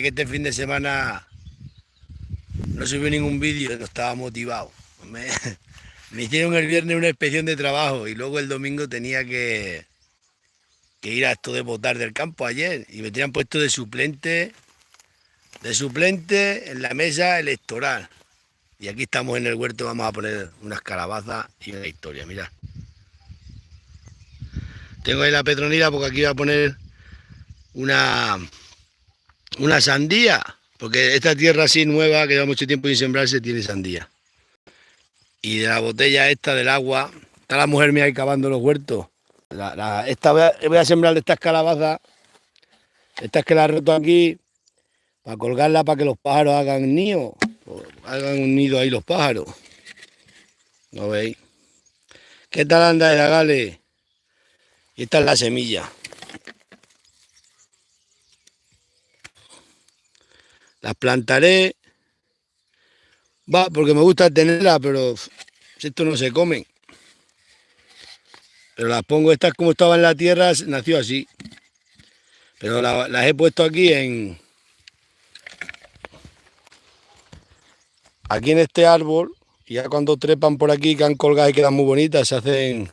que este fin de semana no subió ningún vídeo, no estaba motivado. Me, me hicieron el viernes una inspección de trabajo y luego el domingo tenía que ir a esto de votar del campo ayer y me tenían puesto de suplente en la mesa electoral. Y aquí estamos en el huerto, vamos a poner unas calabazas y una historia, mirad. Tengo ahí la petronila porque aquí voy a poner una, una sandía, porque esta tierra así nueva, que lleva mucho tiempo sin sembrarse, tiene sandía. Y de la botella esta del agua, está la mujer mía ahí cavando los huertos. Esta voy a sembrar de estas calabazas, estas que las he roto aquí, para colgarla para que los pájaros hagan nido, hagan un nido ahí los pájaros. ¿No veis? ¿Qué tal anda esa, Gale? Y esta es la semilla. Las plantaré, va, porque me gusta tenerlas, pero si esto no se comen. Pero las pongo, estas como estaban en la tierra, nació así. Pero las he puesto aquí en este árbol, y ya cuando trepan por aquí, que han colgado y quedan muy bonitas, se hacen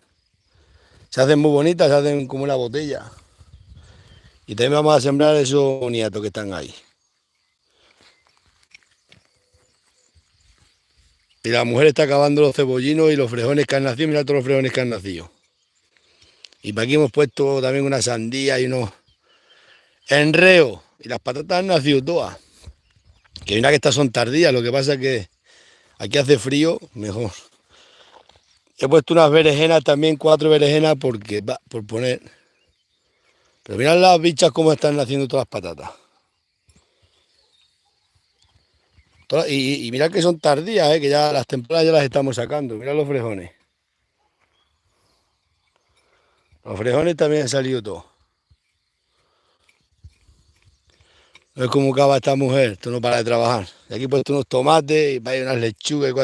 muy bonitas, se hacen como una botella. Y también vamos a sembrar esos boniatos que están ahí. Y la mujer está cavando los cebollinos y los frejones que han nacido, mira todos los frejones que han nacido. Y para aquí hemos puesto también una sandía y unos enreos. Y las patatas han nacido todas. Que mira que estas son tardías, lo que pasa es que aquí hace frío, mejor. He puesto unas berenjenas también, 4 berenjenas porque va por poner. Pero mirad las bichas cómo están naciendo todas las patatas. Y mirad que son tardías, que ya las tempranas ya las estamos sacando. Mirad los frejones. Los frejones también han salido todos. No es como cava esta mujer, esto no para de trabajar. Y aquí he puesto unos tomates, y hay unas lechugas y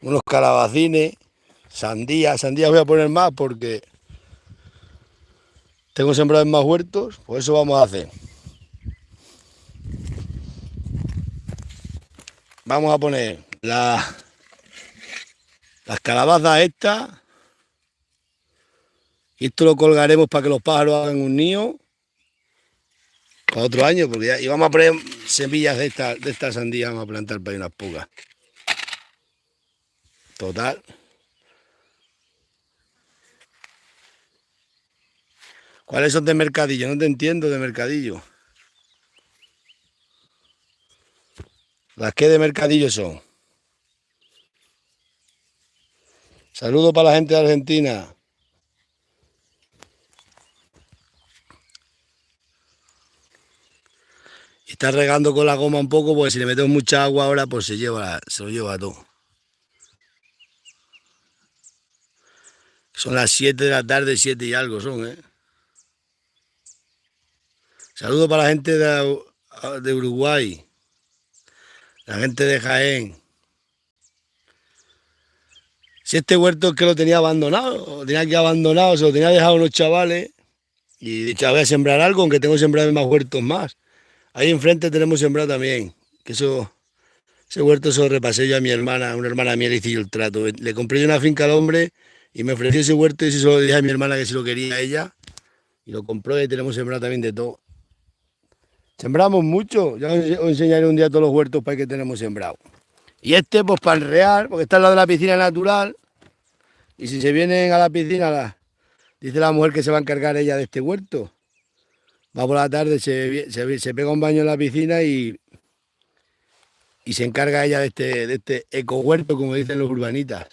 unos calabacines, sandías voy a poner más porque tengo sembrado en más huertos, pues eso vamos a hacer. Vamos a poner las calabazas estas, y esto lo colgaremos para que los pájaros hagan un nido para otro año, porque y vamos a poner semillas de esta sandía, vamos a plantar para ahí unas pocas. Total. ¿Cuáles son de mercadillo? No te entiendo de mercadillo. ¿Las que de mercadillo son? Saludos para la gente de Argentina. Y está regando con la goma un poco, porque si le metemos mucha agua ahora, pues se lo lleva todo. Son las 7 de la tarde, 7 y algo son, ¿eh? Saludos para la gente de Uruguay, la gente de Jaén. Si este huerto es que lo tenía abandonado, lo tenía aquí abandonado, se lo tenía dejado a unos chavales y he dicho, voy a sembrar algo, aunque tengo sembrado más huertos más. Ahí enfrente tenemos sembrado también, que ese huerto se lo repasé yo a mi hermana, una hermana mía le hice yo el trato. Le compré yo una finca al hombre y me ofreció ese huerto y se lo dije a mi hermana que si lo quería ella y lo compró y tenemos sembrado también de todo. Sembramos mucho, ya os enseñaré un día todos los huertos para que tenemos sembrado. Y este pues para enrear, porque está al lado de la piscina natural. Y si se vienen a la piscina, dice la mujer que se va a encargar ella de este huerto. Va por la tarde, se pega un baño en la piscina y se encarga ella de este eco huerto, como dicen los urbanitas.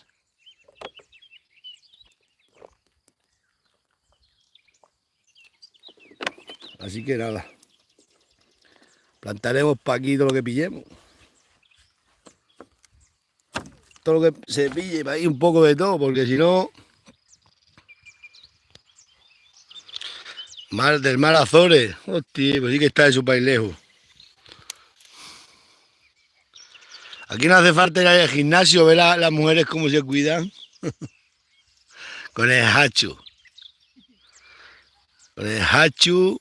Así que nada, plantaremos para aquí todo lo que pillemos. Todo lo que se pille, para ahí un poco de todo, porque si no... Del mar Azores, hostia, pues sí que está de su país lejos. Aquí no hace falta ir al gimnasio, ver a las mujeres cómo se cuidan. Con el hachu. Con el hachu.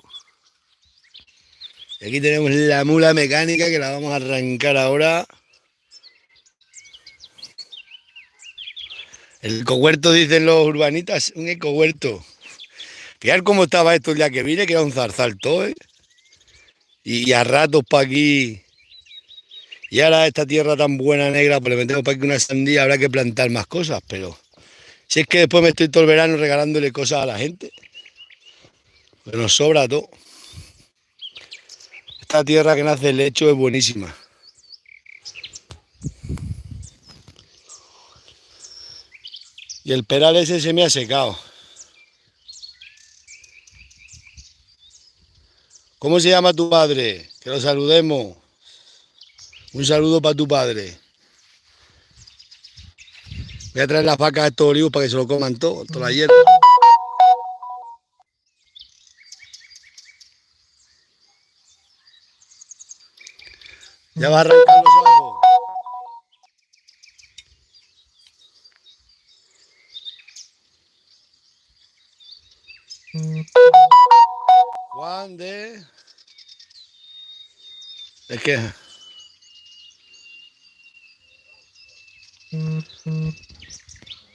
Y aquí tenemos la mula mecánica que la vamos a arrancar ahora. El ecohuerto, dicen los urbanitas, un ecohuerto. Fijar cómo estaba esto el día que vine, que era un zarzal todo, ¿eh? Y a ratos para aquí. Y ahora esta tierra tan buena, negra, pues le metemos para aquí una sandía, habrá que plantar más cosas, pero si es que después me estoy todo el verano regalándole cosas a la gente, pues nos sobra todo. Esta tierra que nace el lecho es buenísima. Y el peral ese se me ha secado. ¿Cómo se llama tu padre? Que lo saludemos. Un saludo para tu padre. Voy a traer las vacas a estos olivos para que se lo coman todo, toda la hierba. Ya va a arrancar los ajos. Juan de... Es que...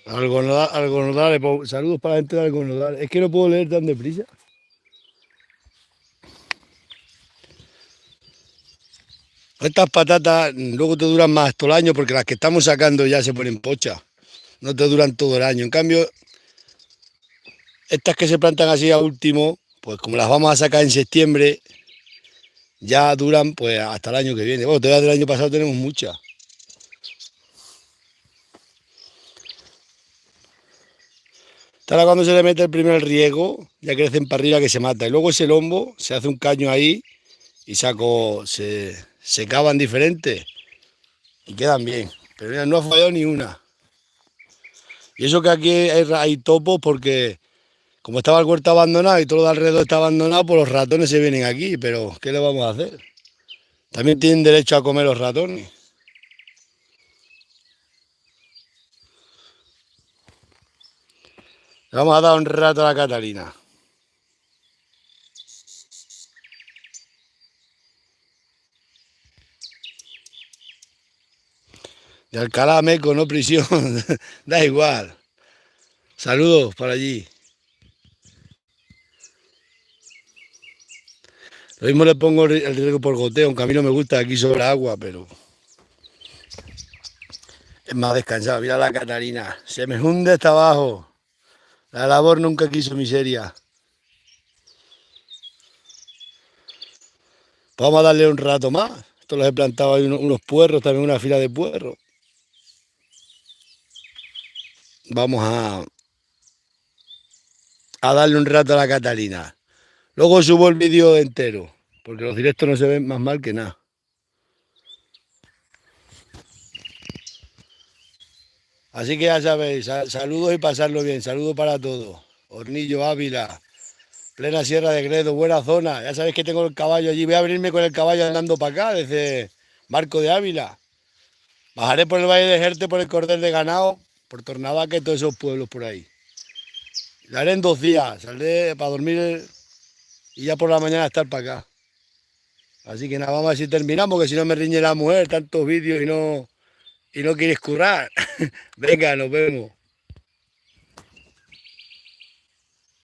Algonodales, saludos para la gente de Algonodales. Es que no puedo leer tan deprisa. Estas patatas luego te duran más todo el año porque las que estamos sacando ya se ponen pochas. No te duran todo el año. En cambio, estas que se plantan así a último, pues como las vamos a sacar en septiembre, ya duran pues hasta el año que viene. Bueno, todavía del año pasado tenemos muchas. Ahora cuando se le mete el primer riego, ya crecen para arriba que se mata. Y luego ese lombo, se hace un caño ahí y se cavan diferentes y quedan bien. Pero mira, no ha fallado ni una. Y eso que aquí hay topos porque como estaba el huerto abandonado y todo de alrededor está abandonado, pues los ratones se vienen aquí. Pero ¿qué le vamos a hacer? También tienen derecho a comer los ratones. Le vamos a dar un rato a la Catalina. De Alcalá a Meco, no prisión. Da igual. Saludos para allí. Lo mismo le pongo el riego por goteo, aunque a mí no me gusta, aquí sobra agua, pero es más descansado. Mira la Catalina, se me hunde hasta abajo. La labor nunca quiso miseria. Vamos a darle un rato más. Esto los he plantado ahí unos puerros, también una fila de puerros. Vamos a darle un rato a la Catalina. Luego subo el vídeo entero, porque los directos no se ven más mal que nada. Así que ya sabéis, saludos y pasarlo bien. Saludos para todos. Hornillo, Ávila, plena Sierra de Gredo, buena zona. Ya sabéis que tengo el caballo allí. Voy a venirme con el caballo andando para acá, desde Marco de Ávila. Bajaré por el Valle de Jerte, por el Cordel de Ganado, por Tornavaca y todos esos pueblos por ahí. Lo haré en 2 días. Saldré para dormir y ya por la mañana estar para acá. Así que nada, vamos a ver si terminamos, que si no me riñe la mujer, tantos vídeos y no quieres currar. Venga, nos vemos.